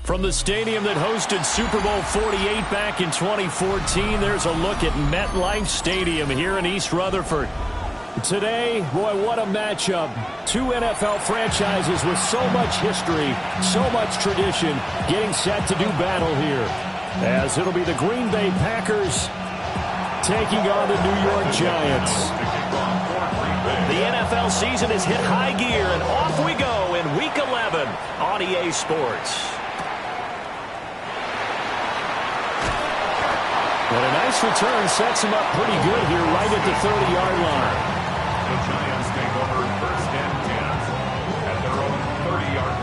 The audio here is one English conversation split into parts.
From the stadium that hosted Super Bowl 48 back in 2014, there's a look at MetLife Stadium here in East Rutherford. Today, boy, what a matchup. Two NFL franchises with so much history, so much tradition, getting set to do battle here. As it'll be the Green Bay Packers taking on the New York Giants. The NFL season has hit high gear, and off we go in Week 11 on EA Sports. And a nice return sets him up pretty good here right at the 30-yard line. The Giants take over first and 10 at their own 30-yard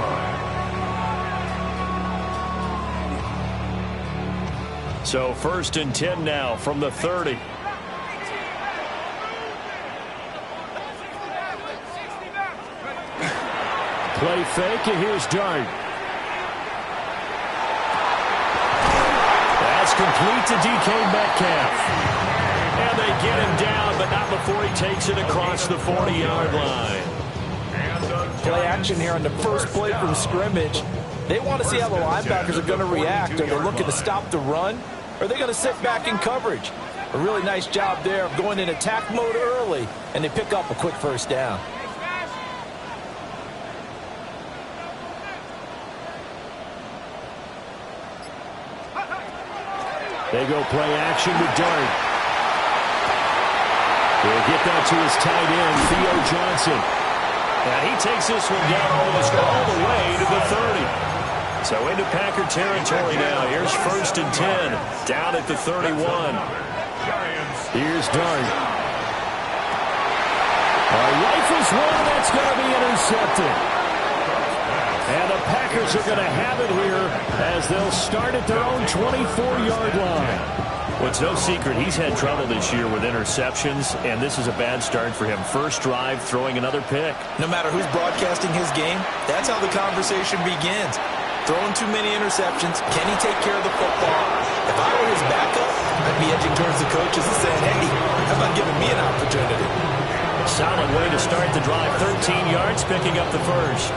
line. So first and 10 now from the 30. Play fake, and here's Dart. Complete to DK Metcalf. And they get him down, but not before he takes it across the 40-yard line. Play action here on the first play from scrimmage. They want to see how the linebackers are going to react. Are they looking to stop the run? Or are they going to sit back in coverage? A really nice job there of going in attack mode early, and they pick up a quick first down. They go play action with Dart. He'll get that to his tight end, Theo Johnson. And he takes this one down almost all the way to the 30. So into Packer territory now. Here's first and 10, down at the 31. Here's Dart. Rifles one, that's going to be intercepted. And the Packers are going to have it here as they'll start at their own 24-yard line. Well, it's no secret he's had trouble this year with interceptions, and this is a bad start for him. First drive, throwing another pick. No matter who's broadcasting his game, that's how the conversation begins. Throwing too many interceptions, can he take care of the football? If I were his backup, I'd be edging towards the coaches and saying, hey, how about giving me an opportunity? Solid way to start the drive. 13 yards, picking up the first.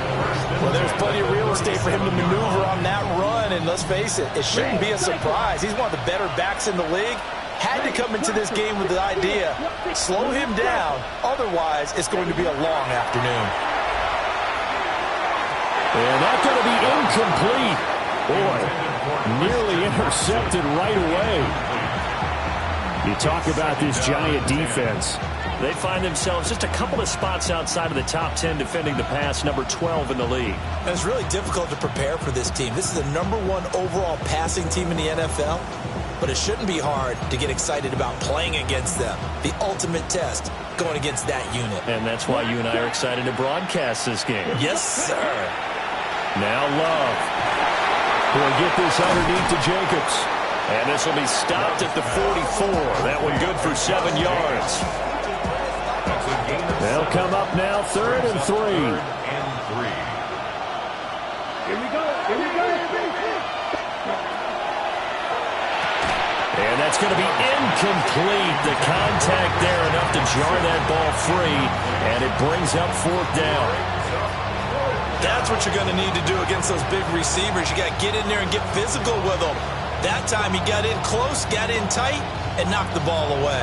Well, there's plenty of real estate for him to maneuver on that run, and let's face it, it shouldn't be a surprise. He's one of the better backs in the league. Had to come into this game with the idea, slow him down, otherwise it's going to be a long afternoon. And that's going to be incomplete. Boy, nearly intercepted right away. You talk about this Giant defense. They find themselves just a couple of spots outside of the top 10 defending the pass, number 12 in the league. And it's really difficult to prepare for this team. This is the #1 overall passing team in the NFL, but it shouldn't be hard to get excited about playing against them. The ultimate test, going against that unit. And that's why you and I are excited to broadcast this game. Yes, sir. Now Love. He'll get this underneath to Jacobs. And this will be stopped at the 44. That one good for 7 yards. They'll come up now, 3rd and 3. Here we go. And that's going to be incomplete. The contact there enough to jar that ball free, and it brings up 4th down. That's what you're going to need to do against those big receivers. You got to get in there and get physical with them. That time he got in close, got in tight, and knocked the ball away.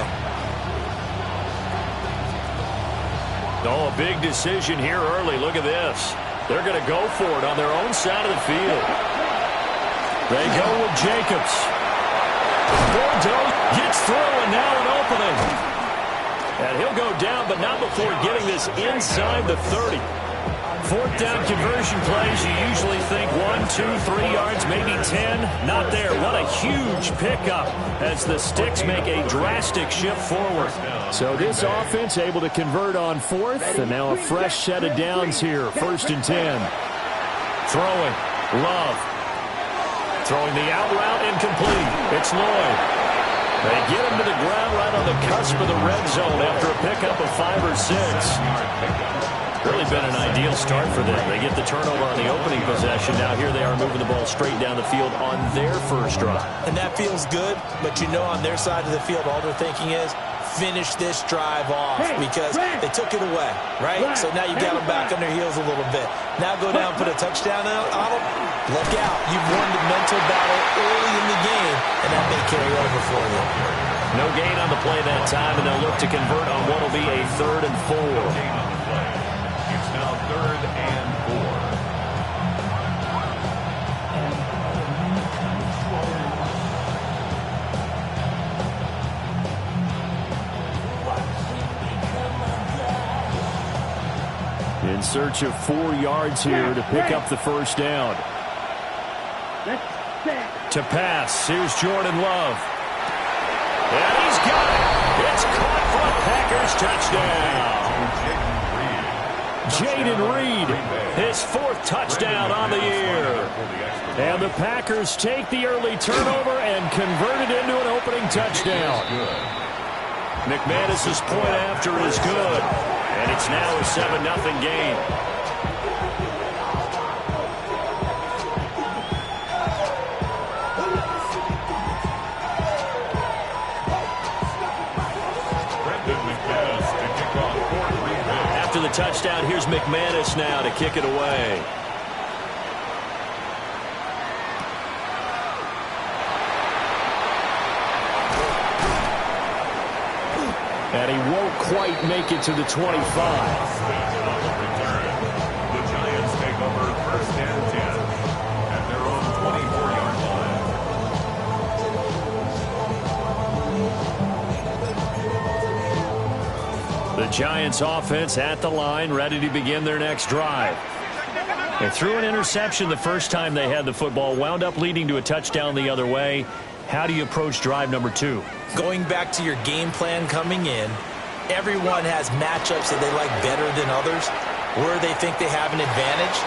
Oh, a big decision here early. Look at this. They're going to go for it on their own side of the field. They go with Jacobs. bulldoze, gets through, and now an opening. And he'll go down, but not before getting this inside the 30. Fourth down conversion plays, you usually think 1, 2, 3 yards, maybe 10. Not there. What a huge pickup as the Sticks make a drastic shift forward. So this offense able to convert on fourth, and now a fresh set of downs here. First and 10. Throwing. Love. Throwing the out route, incomplete. It's Lloyd. They get him to the ground right on the cusp of the red zone after a pickup of 5 or 6. Really been an ideal start for them. They get the turnover on the opening possession. Now here they are moving the ball straight down the field on their first drive. And that feels good, but you know on their side of the field all they're thinking is finish this drive off because they took it away, right? So now you got them back on their heels a little bit. Now go down, put a touchdown on them. Look out. You've won the mental battle early in the game, and that may carry over for you. No gain on the play that time, and they'll look to convert on what will be a 3rd and 4. It's now 3rd and 4. In search of 4 yards here to pick up the first down. To pass, here's Jordan Love. And he's got it. It's caught for a Packers touchdown. Jaden Reed, his 4th touchdown on the year. And the Packers take the early turnover and convert it into an opening touchdown. McManus's point after is good. And it's now a 7-0 game. After the touchdown, here's McManus now to kick it away. And he won't quite make it to the 25. The Giants take over 1st and 10 at their own 24-yard line. The Giants offense at the line, ready to begin their next drive. They threw an interception the first time they had the football, wound up leading to a touchdown the other way. How do you approach drive number 2? Going back to your game plan coming in, everyone has matchups that they like better than others. Where they think they have an advantage,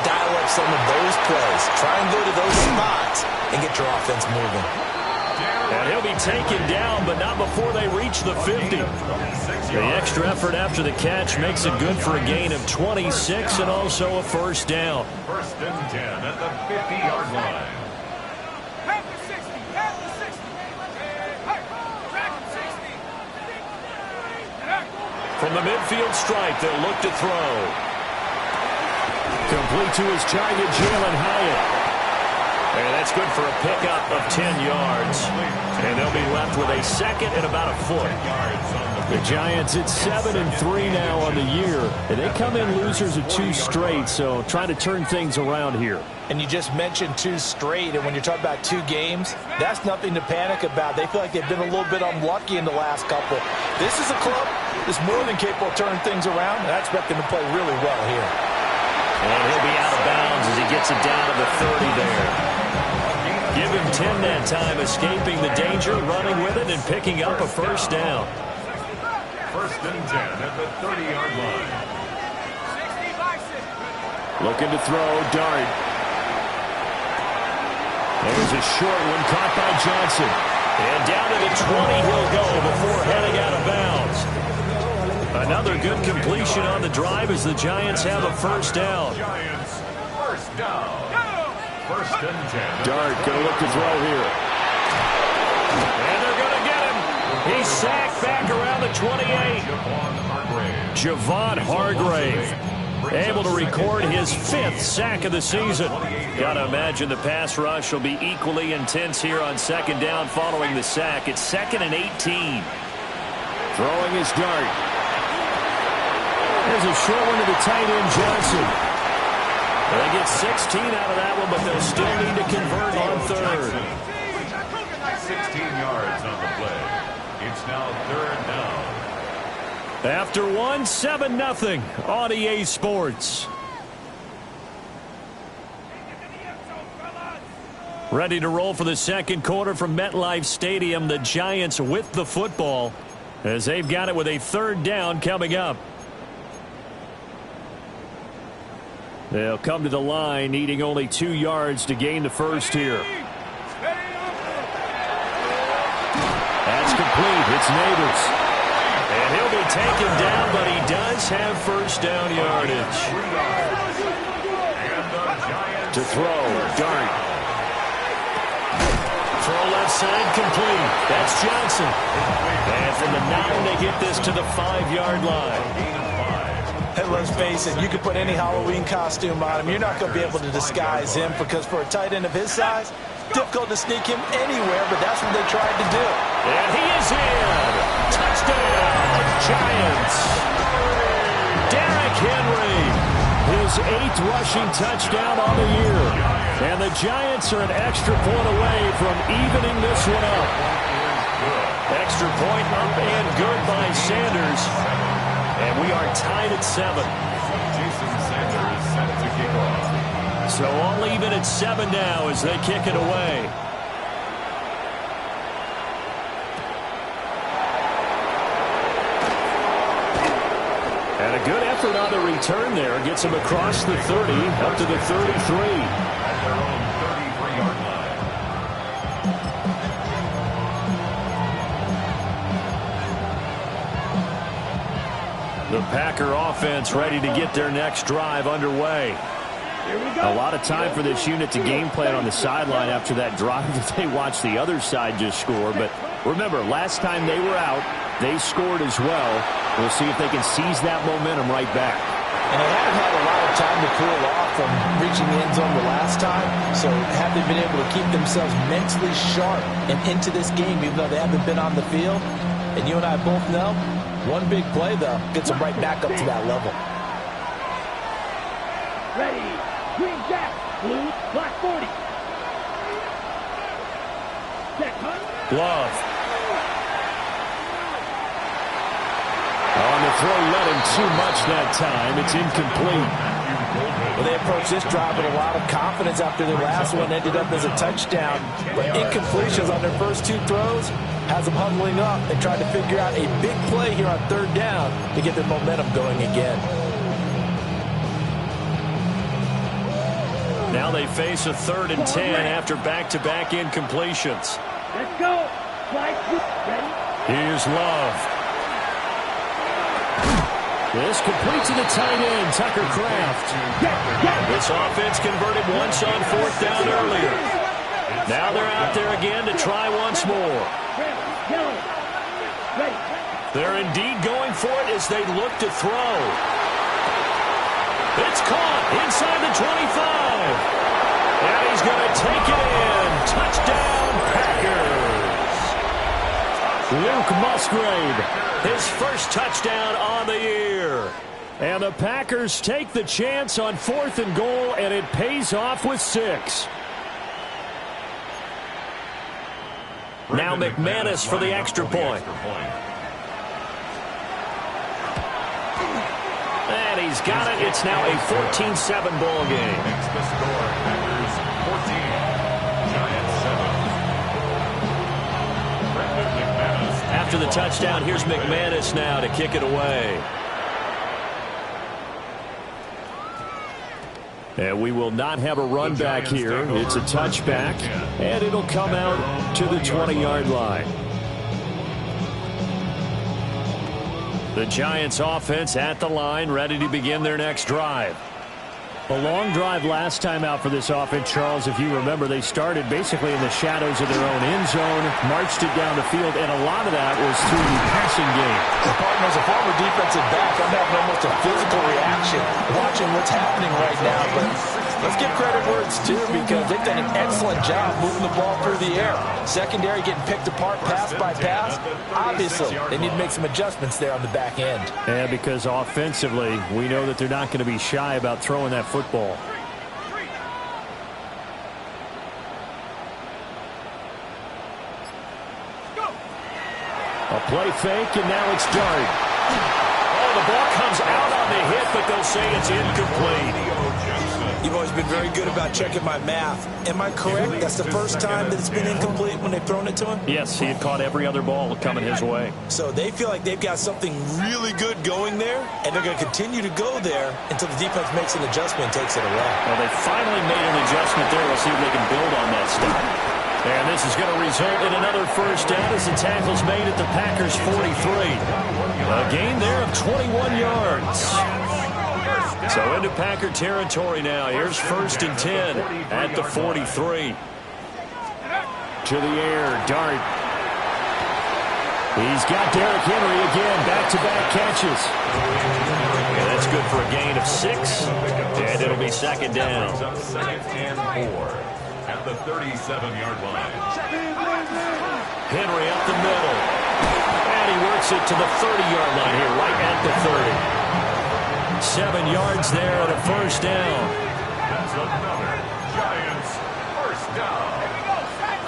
dial up some of those plays. Try and go to those spots and get your offense moving. And he'll be taken down, but not before they reach the 50. The extra effort after the catch makes it good for a gain of 26 and also a first down. 1st and 10 at the 50-yard line. From the midfield stripe, they'll look to throw. Complete to his target, Jalen Hyatt. And that's good for a pickup of 10 yards. And they'll be left with a 2nd and about a foot. The Giants at 7-3 now on the year. And they come in losers of 2 straight, so trying to turn things around here. And you just mentioned 2 straight, and when you're talking about 2 games, that's nothing to panic about. They feel like they've been a little bit unlucky in the last couple. This is a club that's more than capable of turning things around, and I expect them to play really well here. And he'll be out of bounds as he gets it down to the 30 there. Give him 10 that time, escaping the danger, running with it, and picking up a first down. 1st and 10 at the 30-yard line. Looking to throw, Dart. There's a short one caught by Johnson. And down to the 20 he'll go before heading out of bounds. Another good completion on the drive as the Giants have a first down. Giants, first down. 1st and 10. Dart going to look to throw here. And they're going to get him. He's sacked back around the 28. Javon Hargrave. Able to record his 5th sack of the season. Got to imagine the pass rush will be equally intense here on 2nd down following the sack. It's 2nd and 18. Throwing his Dart. There's a short one to the tight end, Johnson. They get 16 out of that one, but they'll still need to convert on 3rd. 16 yards on the play. It's now 3rd down. After 7-0 on EA Sports. Ready to roll for the second quarter from MetLife Stadium. The Giants with the football as they've got it with a 3rd down coming up. They'll come to the line needing only 2 yards to gain the first here. That's complete. It's Neighbors. And he'll be taken down, but he does have first down yardage. To throw, Dart. Throw left side, complete. That's Johnson. And from the 9, they get this to the 5-yard line. Hey, let's face it, you can put any Halloween costume on him. You're not going to be able to disguise him because for a tight end of his size, difficult to sneak him anywhere, but that's what they tried to do. And he is in. Touchdown, Giants. Derrick Henry, his 8th rushing touchdown on the year. And the Giants are an extra point away from evening this one up. Extra point up and good by Sanders. And we are tied at 7. Jason Sanders set to kick off. So all even at 7 now as they kick it away. And a good effort on the return there. Gets him across the 30 up to the 33. At their own 33-yard line. The Packer offense ready to get their next drive underway. A lot of time for this unit to game plan on the sideline after that drive that they watched the other side just score. But remember, last time they were out, they scored as well. We'll see if they can seize that momentum right back. And they haven't had a lot of time to cool off from reaching the end zone the last time. So have they been able to keep themselves mentally sharp and into this game even though they haven't been on the field? And you and I both know, one big play, though, gets them right back up to that level. Ready. Green Jack. Blue. Black 40. Check, huh? Love. On the throw, let him too much that time. It's incomplete. Well, they approached this drive with a lot of confidence after their last one ended up as a touchdown. But incompletions on their first 2 throws has them huddling up and trying to figure out a big play here on 3rd down to get their momentum going again. Now they face a 3rd and 10 after back-to-back incompletions. Let's go. Ready? Here's Love. This complete to the tight end, Tucker Kraft. This offense converted once on 4th down earlier. Now they're out there again to try once more. They're indeed going for it as they look to throw. It's caught inside the 25. And he's going to take it in. Touchdown, Packers. Luke Musgrave, his first touchdown on the year. And the Packers take the chance on 4th and goal, and it pays off with 6. Now McManus for the extra point. And he's got it. It's now a 14-7 ball game. Makes the score. Packers 14. Giants 7. Brendan McManus. After the touchdown, here's McManus now to kick it away. And we will not have a run back here. It's a touchback, and it'll come out to the 20-yard line. The Giants offense at the line, ready to begin their next drive. A long drive last time out for this offense, Charles. If you remember, they started basically in the shadows of their own end zone, marched it down the field, and a lot of that was through the passing game. Partner, as a former defensive back, I'm having almost a physical reaction watching what's happening right now. But let's give credit where it's due because they've done an excellent job moving the ball through the air. Secondary getting picked apart pass by pass. Obviously, they need to make some adjustments there on the back end. Yeah, because offensively, we know that they're not going to be shy about throwing that football. A play fake, and now it's Dart. Oh, the ball comes out on the hit, but they'll say it's incomplete. You've always been very good about checking my math. Am I correct? That's the first time that it's been incomplete when they've thrown it to him? Yes, he had caught every other ball coming his way. So they feel like they've got something really good going there, and they're going to continue to go there until the defense makes an adjustment and takes it away. Well, they finally made an adjustment there. We'll see if they can build on that stop. And this is going to result in another first down as the tackle's made at the Packers' 43. A gain there of 21 yards. So into Packer territory now. Here's 1st and 10 at the 43. To the air, Dart. He's got Derrick Henry again, back-to-back catches. And that's good for a gain of 6, and it'll be 2nd down. 2nd and 4 at the 37-yard line. Henry up the middle. And he works it to the 30-yard line here, right at the 30. 7 yards there and a first down. That's another Giants first down.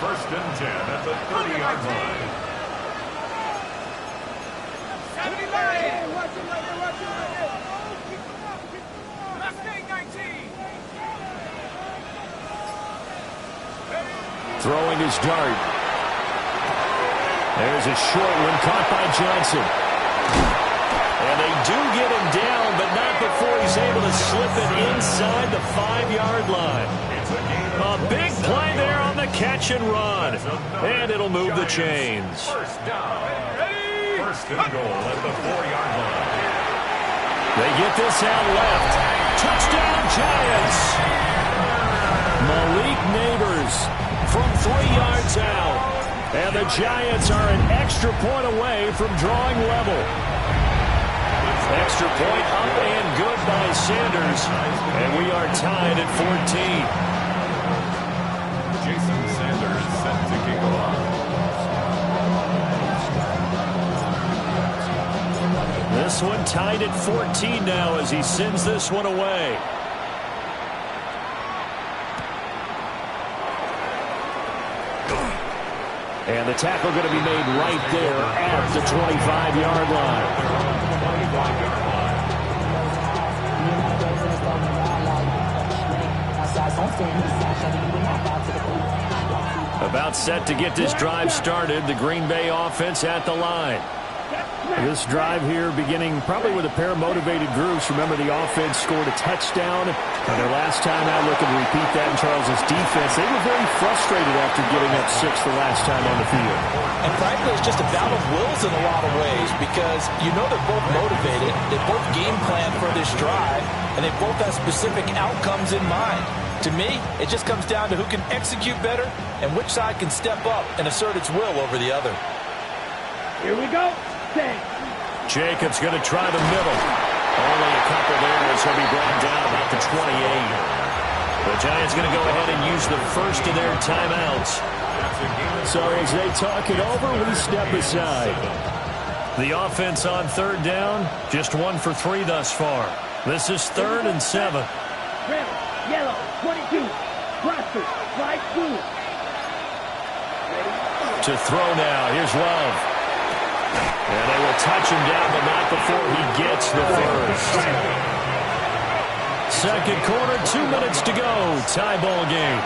1st and 10 at the 30-yard line. Throwing his Dart. There's a short one caught by Johnson. And they do get him down, but not before he's able to slip it inside the 5-yard line. A big play there on the catch and run. And it'll move the chains. First down. 1st and goal at the 4-yard line. They get this out left. Touchdown, Giants. Malik Neighbors from 3 yards out. And the Giants are an extra point away from drawing level. Extra point up and good by Sanders. And we are tied at 14. Jason Sanders set to kick off. This one tied at 14 now as he sends this one away. And the tackle going to be made right there at the 25-yard line. About set to get this drive started. The Green Bay offense at the line. This drive here beginning probably with a pair of motivated groups. Remember, the offense scored a touchdown. And their last time out, looking to repeat that in Charles' defense. They were very frustrated after getting up 6 the last time on the field. And frankly, it's just a battle of wills in a lot of ways because you know they're both motivated. They both game plan for this drive, and they both have specific outcomes in mind. To me, it just comes down to who can execute better and which side can step up and assert its will over the other. Here we go. Jacobs going to try the middle. Only a couple there as he'll be brought down about the 28. The Giants going to go ahead and use the first of their timeouts. So as they talk it over, we step aside. The offense on 3rd down, just 1 for 3 thus far. This is 3rd and 7. Red, yellow, 22. Prosper, slide through. To throw now. Here's Love. And they will touch him down, but not before he gets the first. 2nd quarter, 2 minutes to go. Tie ball game.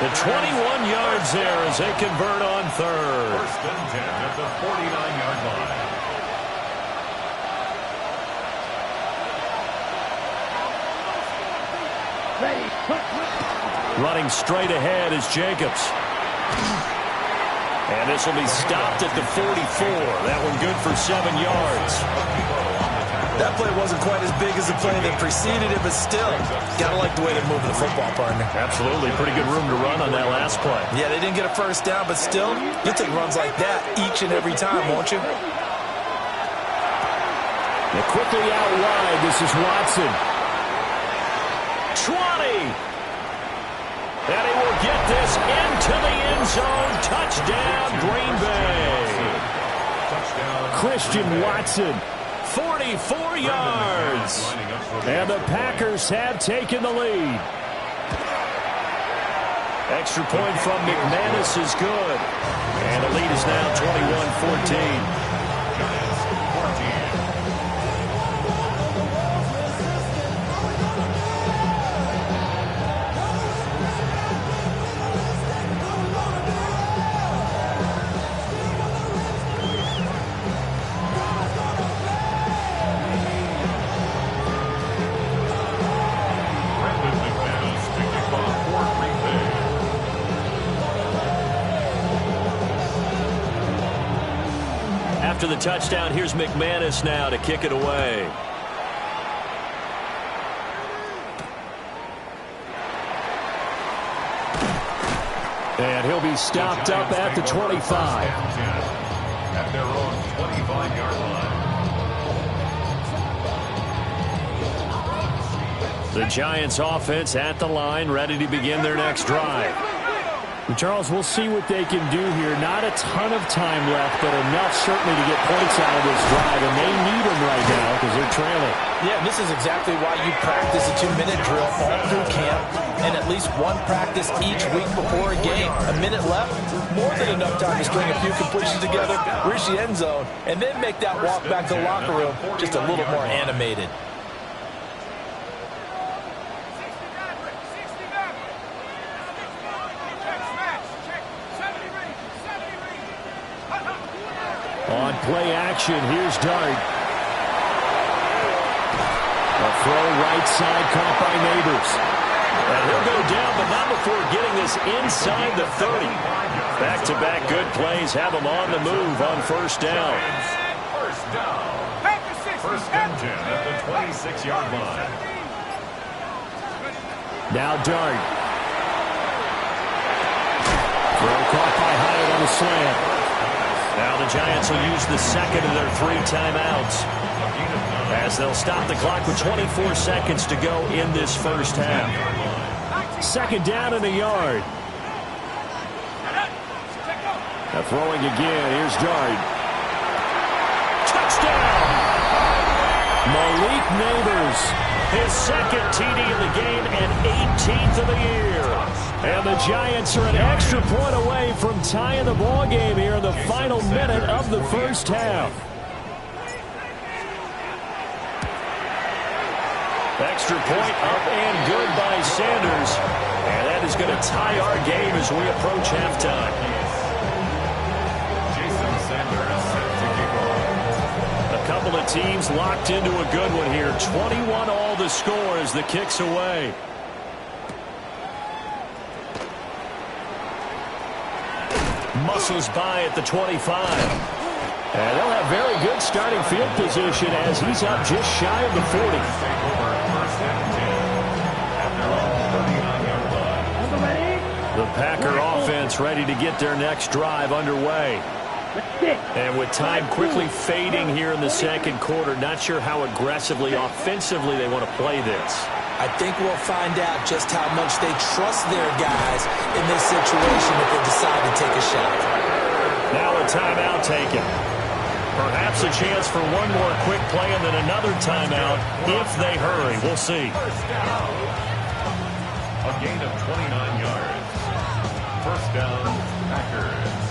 The 21 yards there as they convert on 3rd. 1st and 10 at the 49-yard line. Ready. Running straight ahead is Jacobs. And this will be stopped at the 44. That one good for 7 yards. That play wasn't quite as big as the play that preceded it, but still, gotta like the way they're moving the football, partner. Absolutely. Pretty good room to run on that last play. Yeah, they didn't get a first down, but still, you'll take runs like that each and every time, won't you? And quickly out wide, this is Watson. 20! And he will get this into the end zone. Touchdown, Green Bay. Christian Watson, 44 yards. And the Packers have taken the lead. Extra point from McManus is good. And the lead is now 21-14. after the touchdown. Here's McManus now to kick it away. And he'll be stopped up at the 25. At their own 25-yard line. The Giants offense at the line, ready to begin their next drive. And Charles, we'll see what they can do here. Not a ton of time left, but enough certainly to get points out of this drive, and they need them right now because they're trailing. Yeah, and this is exactly why you practice a 2-minute drill all through camp and at least one practice each week before a game. A minute left, more than enough time to string a few completions together, reach the end zone, and then make that walk back to the locker room just a little more animated. On play action, here's Dart. A throw right side caught by Neighbors. And he'll go down, but not before getting this inside the 30. Back-to-back good plays have him on the move on first down. First down. First and 10 at the 26-yard line. Now Dart. Throw caught by Hyatt on the slant. Now the Giants will use the second of their 3 timeouts as they'll stop the clock with 24 seconds to go in this first half. Second down and a yard. Now throwing again. Here's Dart. Touchdown! Malik Neighbors, his second TD in the game and 18th of the year. And the Giants are an extra point away from tying the ball game here in the final minute of the first half. Extra point up and good by Sanders. And that is going to tie our game as we approach halftime. Jason Sanders set to kick off. A couple of teams locked into a good one here. 21 all the score as the kick's away. Muscles by at the 25. And they'll have very good starting field position as he's up just shy of the 40. The Packer offense ready to get their next drive underway. And with time quickly fading here in the second quarter, not sure how aggressively, offensively they want to play this. I think we'll find out just how much they trust their guys in this situation if they decide to take a shot. Now a timeout taken. Perhaps a chance for one more quick play and then another timeout if they hurry. We'll see. First down. A gain of 29 yards. First down, Packers.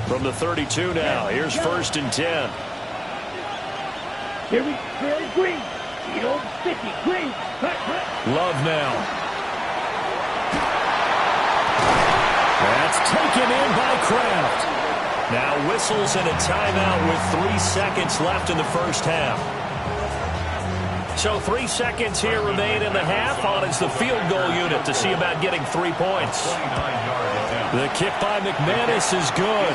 From the 32 now, here's first and 10. Here we go, Green. Field 50, Green. Love now. That's taken in by Kraft. Now whistles and a timeout with 3 seconds left in the first half. So 3 seconds here remain in the half on as the field goal unit to see about getting 3 points. 29-yard attempt. The kick by McManus is good.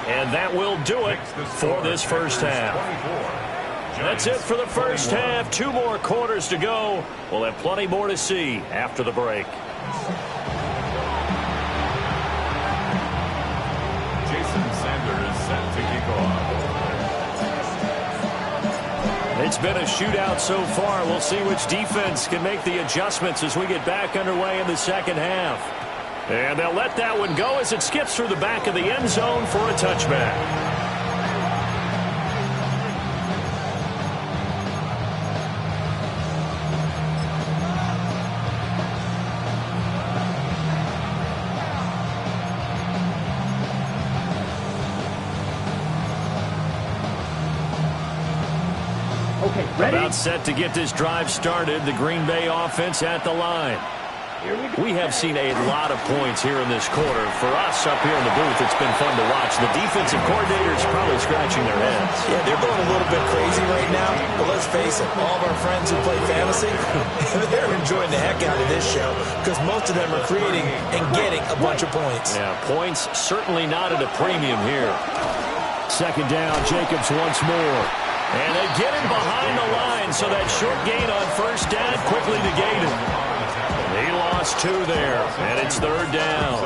And that will do it for this first half. That's it for the first half. 2 more quarters to go. We'll have plenty more to see after the break. Jason Sanders set to kick off. It's been a shootout so far. We'll see which defense can make the adjustments as we get back underway in the second half. And they'll let that one go as it skips through the back of the end zone for a touchback. Okay, ready? About set to get this drive started. The Green Bay offense at the line. We have seen a lot of points here in this quarter. For us up here in the booth, it's been fun to watch. The defensive coordinators probably scratching their heads. Yeah, they're going a little bit crazy right now. But let's face it, all of our friends who play fantasy, they're enjoying the heck out of this show because most of them are creating and getting a bunch of points. Yeah, points certainly not at a premium here. Second down, Jacobs once more. And they get him behind the line, so that short gain on first down quickly negated. He lost 2 there, and it's third down.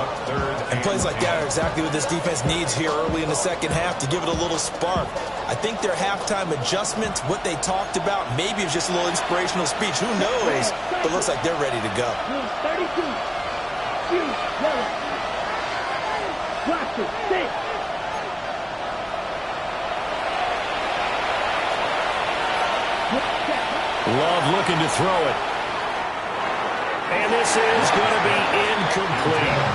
And plays like that are exactly what this defense needs here early in the second half to give it a little spark. I think their halftime adjustment, what they talked about, maybe it was just a little inspirational speech. Who knows? But it looks like they're ready to go. 32. Watch it. Sit. Love looking to throw it. And this is going to be incomplete.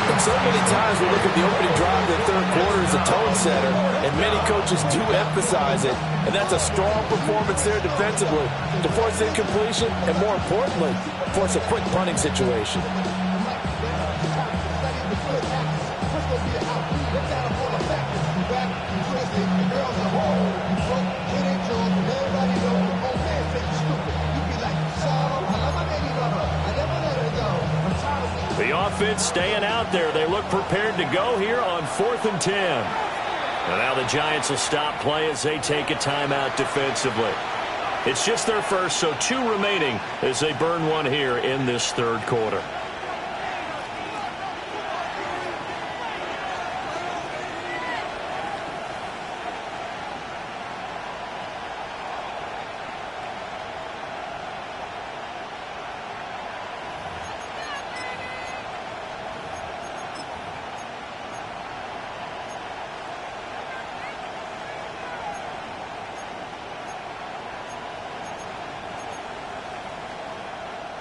And so many times we look at the opening drive of the third quarter as a tone setter, and many coaches do emphasize it. And that's a strong performance there defensively to force incompletion and, more importantly, force a quick punting situation. The offense staying out there. They look prepared to go here on 4th and 10. And now the Giants will stop play as they take a timeout defensively. It's just their first, so 2 remaining as they burn one here in this third quarter.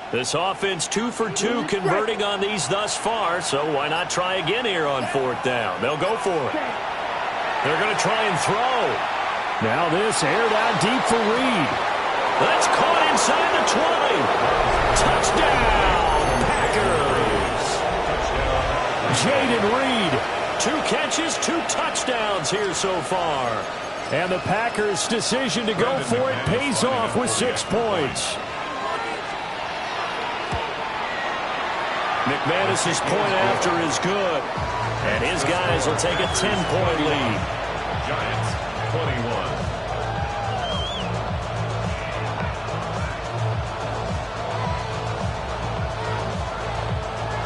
This offense 2 for 2 converting on these thus far, so why not try again here on 4th down? They'll go for it. They're going to try and throw. Now this aired out deep for Reed. That's caught inside the 20. Touchdown, Packers. Jaden Reed, 2 catches, 2 touchdowns here so far. And the Packers' decision to go for it pays off with 6 points. McManus's point after is good. And his guys will take a 10-point lead. Giants, 21.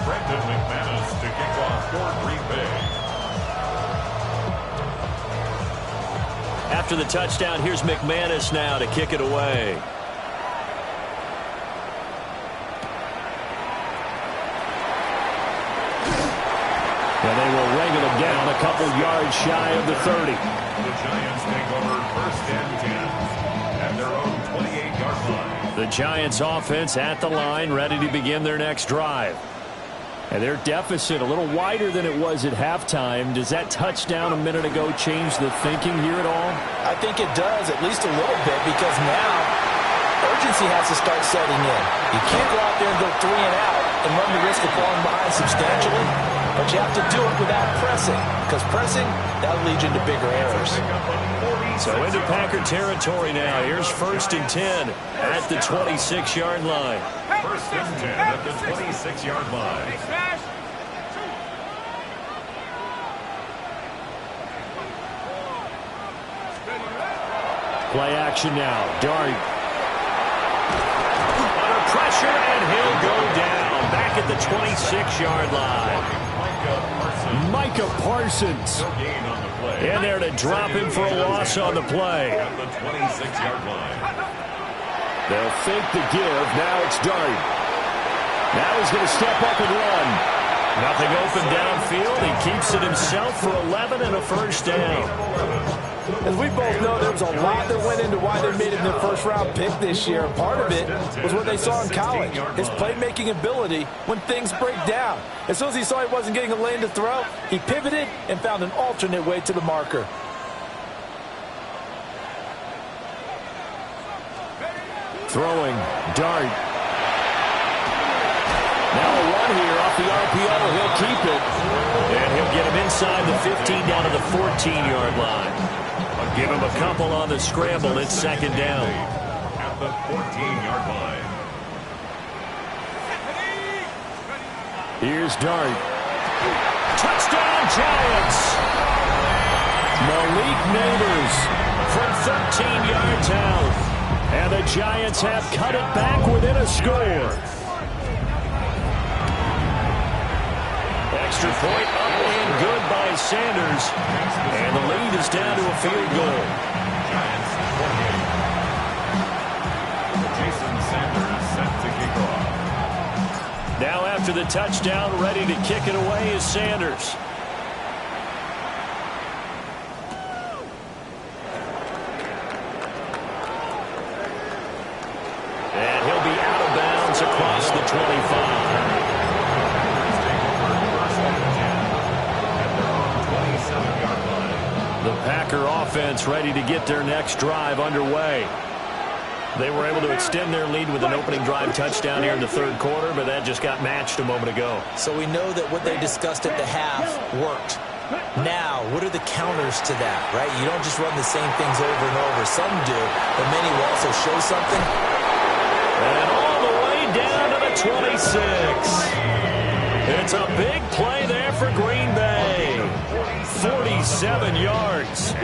Brendan McManus to kick off for Green Bay. After the touchdown, here's McManus now to kick it away. And they will wrangle him down a couple yards shy of the 30. The Giants take over 1st and 10 at their own 28-yard line. The Giants offense at the line, ready to begin their next drive. And their deficit a little wider than it was at halftime. Does that touchdown a minute ago change the thinking here at all? I think it does, at least a little bit, because now urgency has to start setting in. You can't go out there and go 3 and out and run the risk of falling behind substantially. But you have to do it without pressing, because pressing, that'll lead you into bigger errors. So into Packer territory now. Here's 1st and 10 at the 26-yard line. 1st and 10 at the 26-yard line. Play action now. Dart. Under pressure, and he'll go down. Back at the 26-yard line. Micah Parsons. In there to drop him for a loss on the play. At the 26-yard line. They'll fake the give. Now it's Dart. Now he's going to step up and run. Nothing open downfield. He keeps it himself for 11 and a first down. As we both know, there was a lot that went into why they made him their first-round pick this year. Part of it was what they saw in college, his playmaking ability when things break down. As soon as he saw he wasn't getting a lane to throw, he pivoted and found an alternate way to the marker. Throwing, Dart. here off the RPO. He'll keep it. And he'll get him inside the 15 down to the 14-yard line. I'll give him a couple on the scramble. It's second down. At the 14-yard line. Here's Dart. Touchdown, Giants! Malik Neighbors from 13 yards out. And the Giants have cut it back within a score. Extra point up and good by Sanders. And the lead is down to a field goal. Giants 48. Jason Sanders set to kick off. Now after the touchdown, ready to kick it away is Sanders. And he'll be out of bounds across the 25. The Packer offense ready to get their next drive underway. They were able to extend their lead with an opening drive touchdown here in the third quarter, but that just got matched a moment ago. So we know that what they discussed at the half worked. Now, what are the counters to that, right? You don't just run the same things over and over. Some do, but many will also show something. And all the way down to the 26. It's a big play there for Green Bay. 47 yards.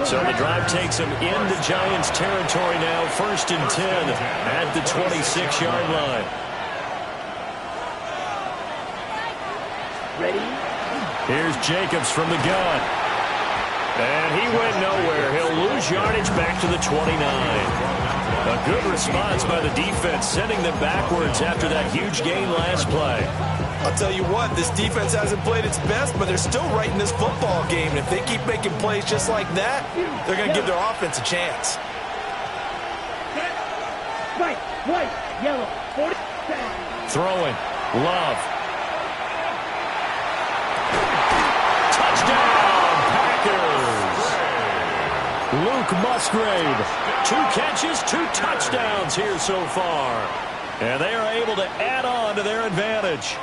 So the drive takes them into Giants territory now. 1st and 10 at the 26-yard line. Ready? Here's Jacobs from the gun. And he went nowhere. He'll lose yardage back to the 29. A good response by the defense, sending them backwards after that huge gain last play. I'll tell you what, this defense hasn't played its best, but they're still right in this football game. And if they keep making plays just like that, they're going to give their offense a chance. Right, white, yellow, 40. Throwing. Love. Touchdown, Packers. Luke Musgrave. 2 catches, 2 touchdowns here so far. And they are able to add on to their advantage.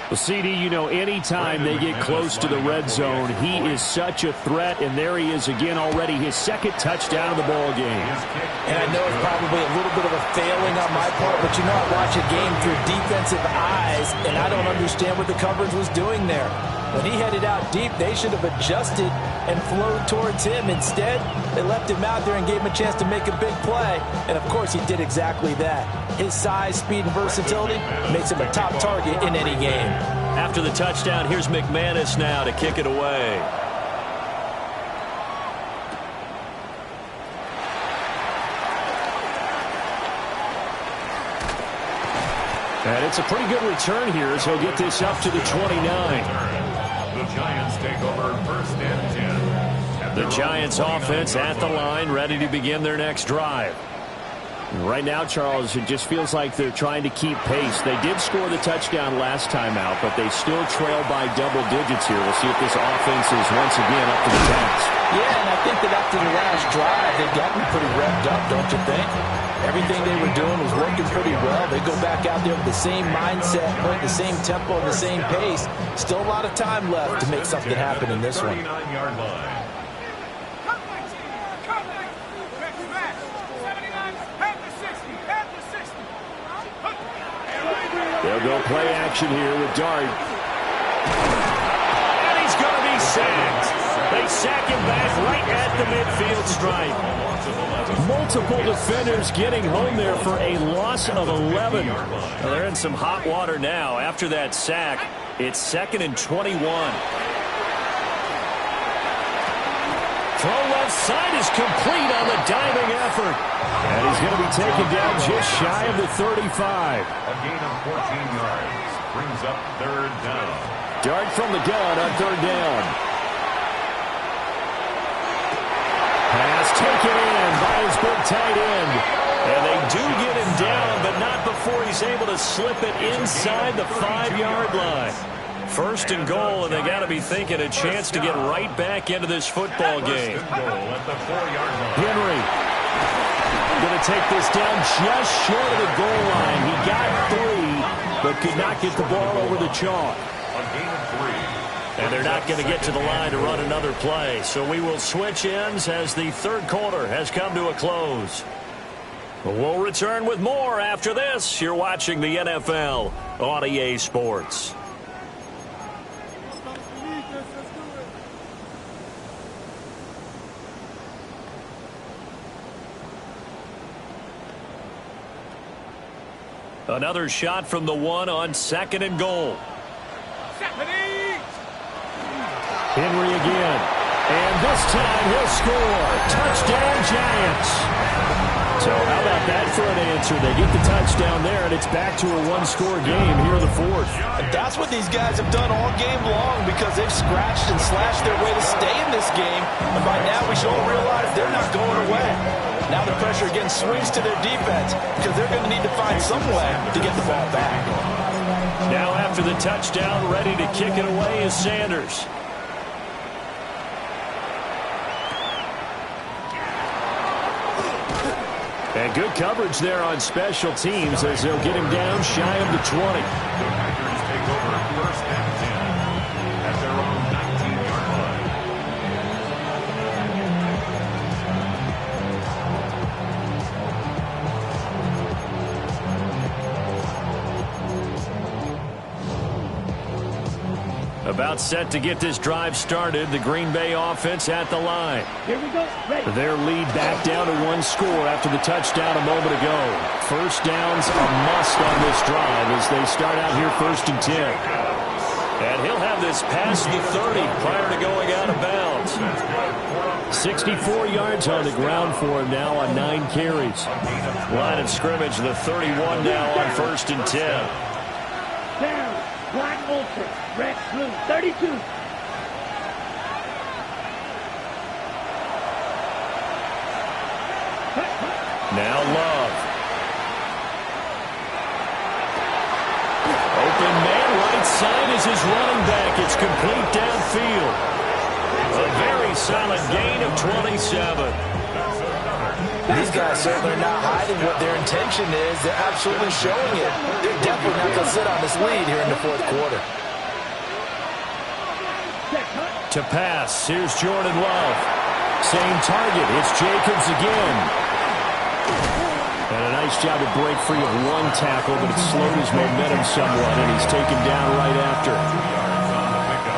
Well, CD, you know, anytime they get close to the red zone, he is such a threat, and there he is again already, his 2nd touchdown of the ball game. And I know it's probably a little bit of a failing on my part, but you know, I watch a game through defensive eyes, and I don't understand what the coverage was doing there. When he headed out deep, they should have adjusted and flowed towards him. Instead, they left him out there and gave him a chance to make a big play. And, of course, he did exactly that. His size, speed, and versatility makes him a top target in any game. After the touchdown, here's McManus now to kick it away. And it's a pretty good return here as he'll get this up to the 29. The Giants take over 1st and 10. The Giants offense at the line, ready to begin their next drive. Right now, Charles, it just feels like they're trying to keep pace. They did score the touchdown last time out, but they still trail by double digits here. We'll see if this offense is once again up to the task. Yeah, and I think that after the last drive, they've gotten pretty revved up, don't you think? Everything they were doing was working pretty well. They go back out there with the same mindset, playing the same tempo and the same pace. Still a lot of time left to make something happen in this one. 39-yard line. They'll go play action here with Dart. And he's going to be sacked. They sack him back right at the midfield stripe. Multiple defenders getting home there for a loss of 11. Well, they're in some hot water now. After that sack, it's 2nd and 21. Throw left side is complete on the diving effort. And he's going to be taken down just shy of the 35. A gain of 14 yards brings up 3rd down. Dart from the gun on 3rd down. Pass taken in by his big tight end. And they do get him down, but not before he's able to slip it inside the 5-yard line. 1st and goal, and they got to be thinking a chance to get right back into this football game. Henry going to take this down just short of the goal line. He got 3. but could not get the ball over the chalk. A gain of 3. And they're not going to get to the line to run another play. So we will switch ends as the third quarter has come to a close. We'll return with more after this. You're watching the NFL on EA Sports. Another shot from the one on 2nd and goal. Henry again. And this time he'll score. Touchdown, Giants. So how about that for an answer? They get the touchdown there, and it's back to a one-score game here in the fourth. And that's what these guys have done all game long because they've scratched and slashed their way to stay in this game. And by now we should all realize they're not going away. Now the pressure again swings to their defense because they're going to need to find some way to get the ball back. Now after the touchdown, ready to kick it away is Sanders. And good coverage there on special teams as they'll get him down shy of the 20. The Packers take over 1st and 10 at their own 19-yard line. About set to get this drive started. The Green Bay offense at the line. Here we go. Ready. Their lead back down to one score after the touchdown a moment ago. First down's a must on this drive as they start out here 1st and 10. And he'll have this past the 30 prior to going out of bounds. 64 yards on the ground for him now on 9 carries. Line of scrimmage, the 31 now on 1st and 10. Down. Black Ultra. Red Blue. 32. Now Love. Open man, right side is his running back. It's complete downfield. A very solid gain of 27. These guys certainly are not hiding what their intention is. They're absolutely showing it. They're definitely not going to sit on this lead here in the 4th quarter. To pass, here's Jordan Love. Same target, it's Jacobs again. And a nice job to break free of one tackle, but it slowed his momentum somewhat, and he's taken down right after.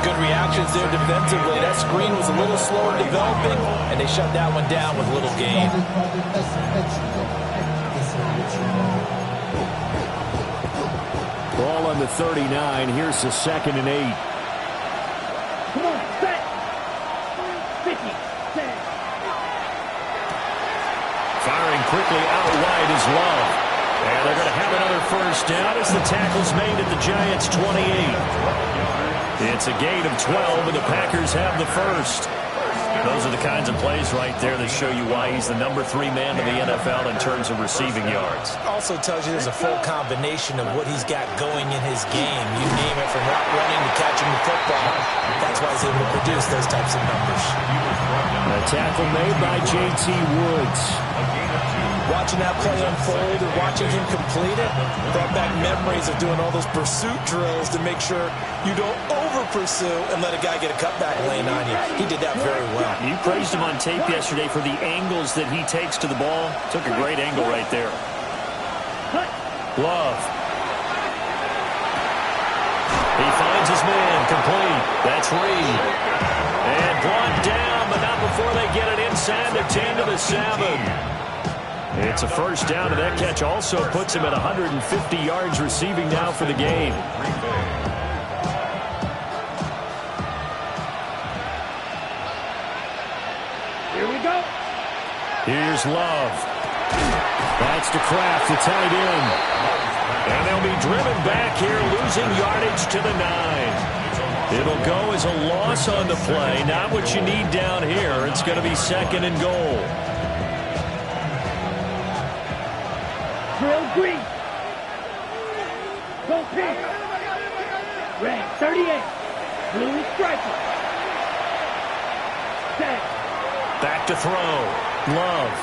Good reactions there defensively. That screen was a little slower developing, and they shut that one down with little gain. Ball on the 39. Here's the 2nd and 8. Come on, set. 50, set. Firing quickly out wide is Love. And they're going to have another first down as the tackle's made at the Giants' 28. It's a gain of 12, and the Packers have the first. Those are the kinds of plays right there that show you why he's the number 3 man in the NFL in terms of receiving yards. Also tells you there's a full combination of what he's got going in his game. You name it, from route running to catching the football. That's why he's able to produce those types of numbers. A tackle made by J.T. Woods. Watching that play unfold and watching him complete it brought back memories of doing all those pursuit drills to make sure you don't over-pursue and let a guy get a cutback lane on you. He did that very well. You praised him on tape yesterday for the angles that he takes to the ball. Took a great angle right there. Love. He finds his man, complete. That's Reed. And brought down, but not before they get it inside the 10 to the 7. It's a first down, and that catch also puts him at 150 yards receiving now for the game. Here we go. Here's Love. That's to Kraft, the tight end. And they'll be driven back here, losing yardage to the 9. It'll go as a loss on the play. Not what you need down here. It's going to be 2nd and goal. Drill green. Go pink. Red 38. Blue striker. Set. Back to throw. Love.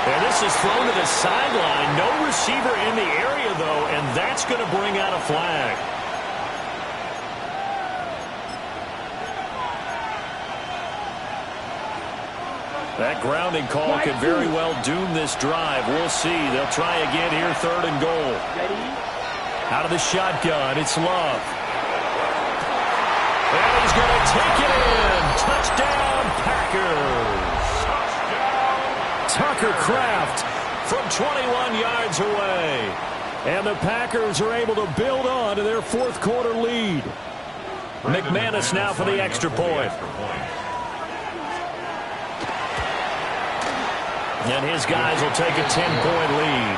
And this is thrown to the sideline. No receiver in the area, though, and that's going to bring out a flag. That grounding call could very well doom this drive. We'll see. They'll try again here, 3rd and goal. Out of the shotgun, it's Love. And he's going to take it in. Touchdown, Packers. Tucker Kraft from 21 yards away. And the Packers are able to build on to their 4th quarter lead. McManus now for the extra point. And his guys will take a 10-point lead.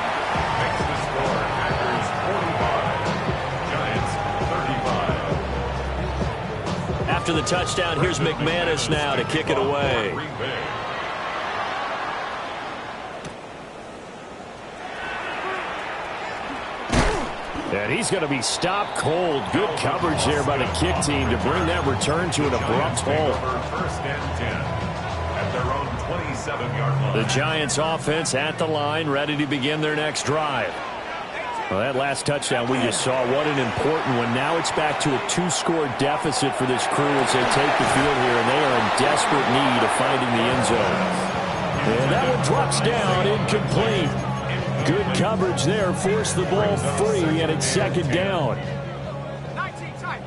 Makes the score Packers 45, Giants 35. After the touchdown, here's McManus now to kick it away. And he's going to be stopped cold. Good coverage there by the kick team to bring that return to an abrupt halt. 1st and 10 at their own 27-yard line. The Giants offense at the line, ready to begin their next drive. Well, that last touchdown we just saw, what an important one. Now it's back to a 2-score deficit for this crew as they take the field here, and they are in desperate need of finding the end zone. And that one drops down, incomplete. Good coverage there, forced the ball free, and it's 2nd down. 19 tight.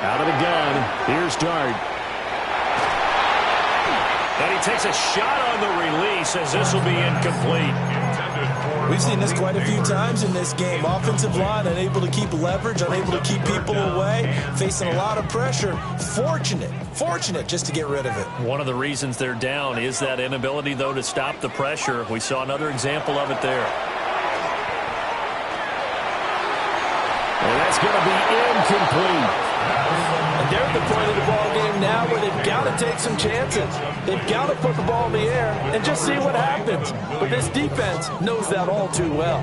Out of the gun, here's Dart. And he takes a shot on the release as this will be incomplete. We've seen this quite a few times in this game. Offensive line unable to keep leverage, unable to keep people away, facing a lot of pressure. Fortunate just to get rid of it. One of the reasons they're down is that inability, though, to stop the pressure. We saw another example of it there. And that's going to be incomplete. And they're at the point of the ball game now where they've got to take some chances. They've got to put the ball in the air and just see what happens. But this defense knows that all too well.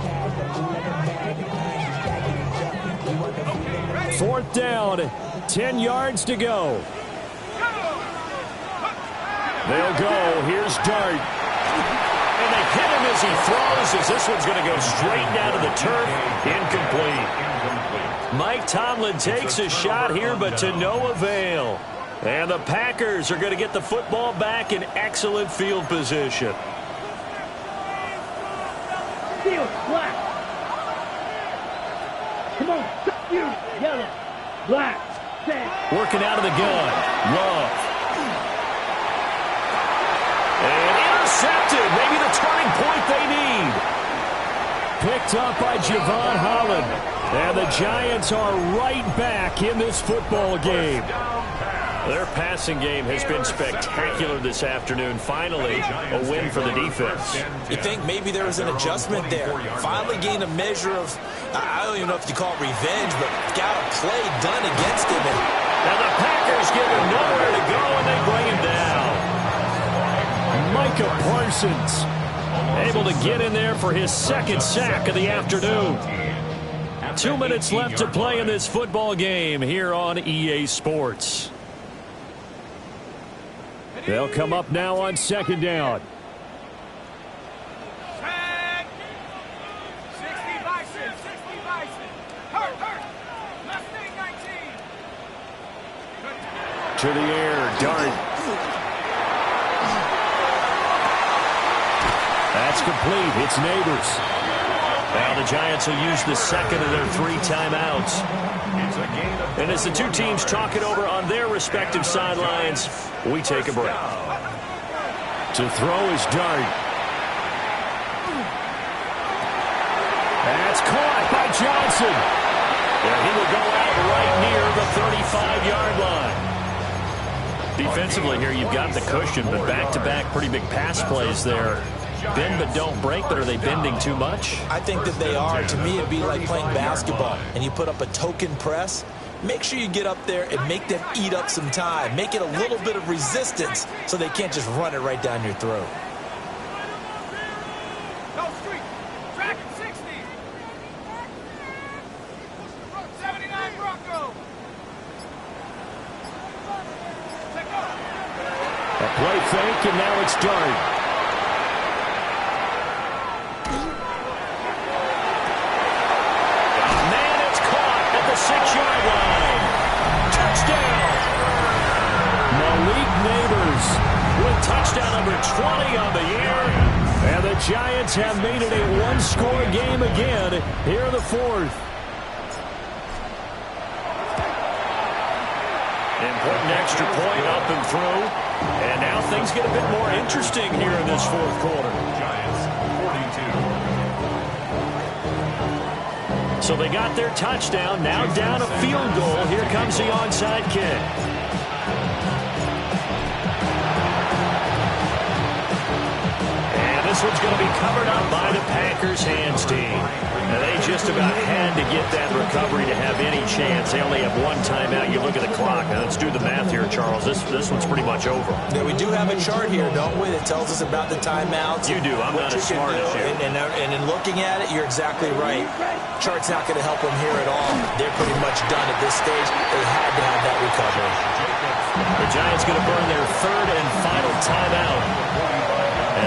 4th down, 10 yards to go. They'll go. Here's Dart. And they hit him as he throws, as this one's going to go straight down to the turf. Incomplete. Mike Tomlin takes a shot here, but to no avail. And the Packers are going to get the football back in excellent field position. Field, black. Come on, you, yellow, black, stand. Working out of the gun. Love. And intercepted. Maybe the turning point they need. Picked up by Javon Holland. And the Giants are right back in this football game. Their passing game has been spectacular this afternoon. Finally, a win for the defense. You think maybe there was an adjustment there. Finally gained a measure of, I don't even know if you call it revenge, but got a play done against him. And the Packers give him nowhere to go, and they bring him down. Micah Parsons able to get in there for his 2nd sack of the afternoon. 2 minutes left to play in this football game here on EA Sports. They'll come up now on 2nd down. 60 Bison. Hurt. Mustang 19. To the air, Dart. That's complete. It's Neighbors. Now the Giants will use the 2nd of their 3 timeouts. And as the two teams talk it over on their respective sidelines, we take a break. To throw is Dart. That's caught by Johnson. And he will go out right near the 35-yard line. Defensively here, you've got the cushion, but back-to-back pretty big pass plays there. Bend but don't break, but are they bending too much? I think that they are. To me, it'd be like playing basketball, and you put up a token press. Make sure you get up there and make them eat up some time. Make it a little bit of resistance so they can't just run it right down your throat. No street. Track at 60. 79 Bronco. That Play fake, and now it's Dart. Man, it's caught at the 6-yard line. Touchdown. Malik Neighbors with touchdown number 20 on the year. And the Giants have made it a one-score game again here in the fourth. Important extra point up and through. And now things get a bit more interesting here in this fourth quarter. Giants 42. So they got their touchdown. Now down a field goal. Here comes the onside kick. This one's going to be covered up by the Packers hands team. And they just about had to get that recovery to have any chance. They only have one timeout. You look at the clock. Now let's do the math here, Charles. This one's pretty much over. Yeah, we do have a chart here, don't we, that tells us about the timeouts. You do. I'm not as smart as you. And in looking at it, you're exactly right. Chart's not going to help them here at all. They're pretty much done at this stage. They had to have that recovery. The Giants going to burn their third and final timeout,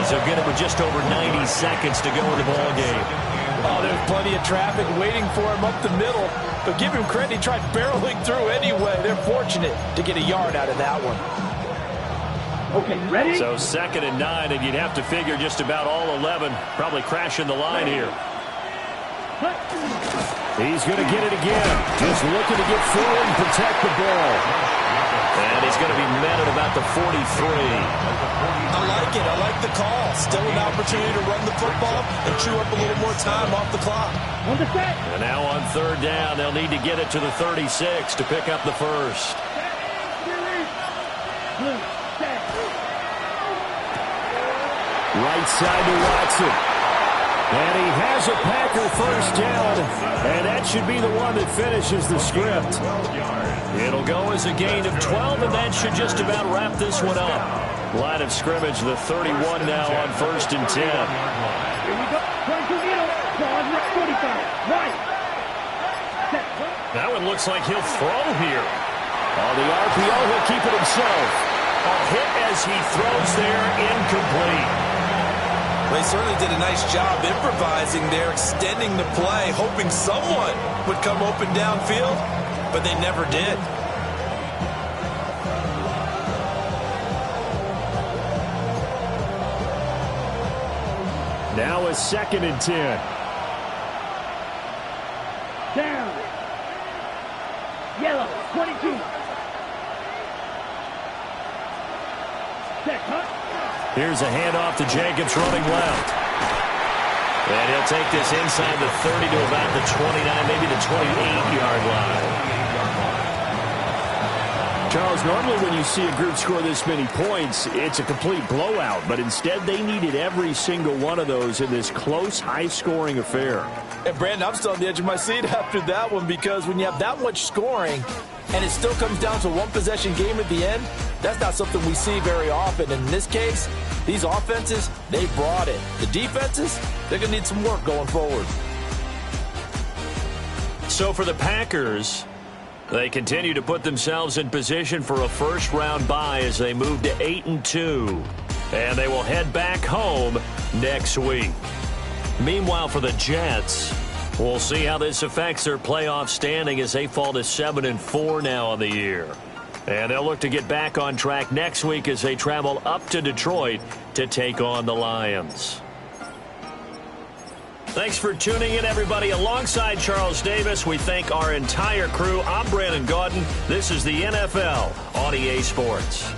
as they'll get it with just over 90 seconds to go in the ball game. Oh, there's plenty of traffic waiting for him up the middle. But give him credit, he tried barreling through anyway. They're fortunate to get a yard out of that one. Okay, ready? So 2nd and 9, and you'd have to figure just about all 11 probably crashing the line here. He's going to get it again. Just looking to get forward and protect the ball. And he's going to be met at about the 43. I like it. I like the call. Still an opportunity to run the football and chew up a little more time off the clock. And now on 3rd down, they'll need to get it to the 36 to pick up the first. Right side to Watson. And he has a Packer first down. And that should be the one that finishes the script. It'll go as a gain of 12, and that should just about wrap this one up. Line of scrimmage, the 31 now on 1st and 10. Here we go. Turn to middle. Pause at 45. Right. That one looks like he'll throw here. On the RPO, he'll keep it himself. A hit as he throws there, incomplete. They certainly did a nice job improvising there, extending the play, hoping someone would come open downfield, but they never did. Now a 2nd and 10. Down. Yellow, 22. Set, cut. Here's a handoff to Jacobs running left. And he'll take this inside the 30 to about the 29, maybe the 28-yard line. Charles, normally when you see a group score this many points, it's a complete blowout. But instead, they needed every single one of those in this close, high-scoring affair. And, Brandon, I'm still on the edge of my seat after that one, because when you have that much scoring and it still comes down to one possession game at the end, that's not something we see very often. And in this case, these offenses, they brought it. The defenses, they're going to need some work going forward. So for the Packers, they continue to put themselves in position for a first-round bye as they move to 8-2. And they will head back home next week. Meanwhile, for the Jets, we'll see how this affects their playoff standing as they fall to 7-4 now on the year. And they'll look to get back on track next week as they travel up to Detroit to take on the Lions. Thanks for tuning in, everybody. Alongside Charles Davis, we thank our entire crew. I'm Brandon Gaudin. This is the NFL on EA Sports.